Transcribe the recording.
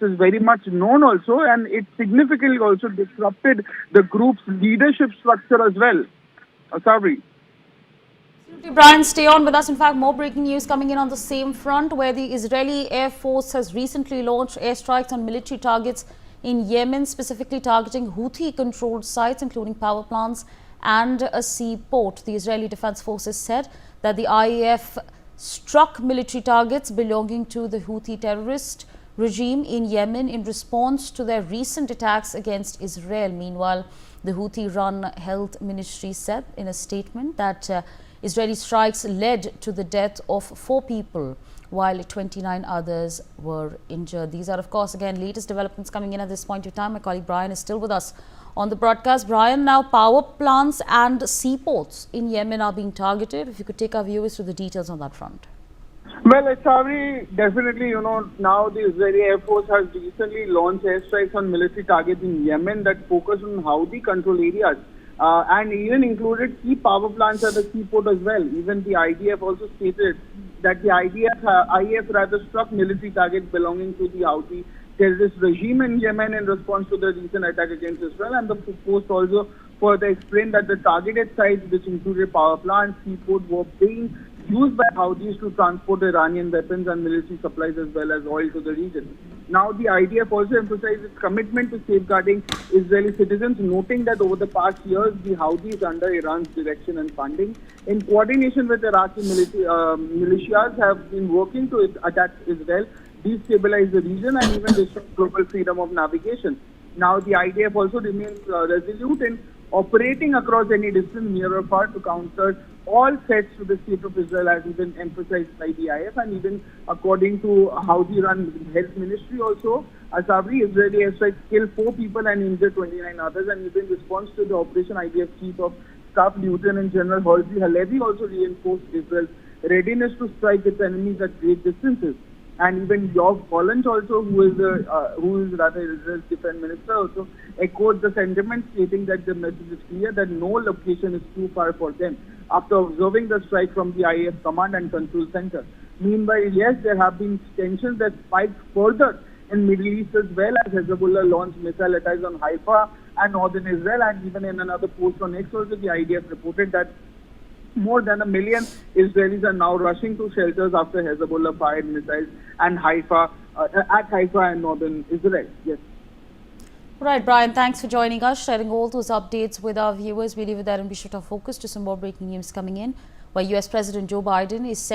is very much known also, and it significantly also disrupted the group's leadership structure as well. Sabri. Absolutely, Brian, stay on with us. In fact, more breaking news coming in on the same front, where the Israeli Air Force has recently launched airstrikes on military targets in Yemen, specifically targeting Houthi-controlled sites, including power plants and a seaport. The Israeli Defense Forces said that the IAF struck military targets belonging to the Houthi terrorist regime in Yemen in response to their recent attacks against Israel. Meanwhile, the Houthi-run health ministry said in a statement that Israeli strikes led to the death of 4 people, while 29 others were injured. These are, of course, again, latest developments coming in at this point in time. My colleague Brian is still with us on the broadcast. Brian, now power plants and seaports in Yemen are being targeted. If you could take our viewers through the details on that front. Well, Sabri, definitely, now the Israeli Air Force has recently launched airstrikes on military targets in Yemen that focus on Houthi-controlled areas. And even included key power plants at the seaport as well. Even the IDF also stated that the IAF rather struck military targets belonging to the Houthi terrorist regime in Yemen in response to the recent attack against Israel. And the post also further explained that the targeted sites, which included power plants, seaport, were being used by Houthis to transport Iranian weapons and military supplies as well as oil to the region. Now, the IDF also emphasized its commitment to safeguarding Israeli citizens, noting that over the past years, the Houthis, under Iran's direction and funding, in coordination with Iraqi militias, have been working to attack Israel, destabilize the region, and even disrupt global freedom of navigation. Now, the IDF also remains resolute in operating across any distance, near or far, to counter all threats to the state of Israel, as even emphasized by the IF, and even according to Houthi-run health ministry also, Sabri, Israeli airstrikes killed 4 people and injured 29 others, and even in response to the operation, IDF Chief of Staff Lieutenant General Houthi also reinforced Israel's readiness to strike its enemies at great distances. And even Yoav Gallant also, who is Israel's defense minister, also echoed the sentiment, stating that the message is clear that no location is too far for them, after observing the strike from the IAF command and control center. Meanwhile, yes, there have been tensions that spiked further in Middle East as well, as Hezbollah launched missile attacks on Haifa and northern Israel. And even in another post on X also, the IDF reported that more than 1 million Israelis are now rushing to shelters after Hezbollah fired missiles and at Haifa and northern Israel. Yes. Right, Brian, thanks for joining us, sharing all those updates with our viewers. We leave it there and be sure to focus to some more breaking news coming in, where US President Joe Biden is set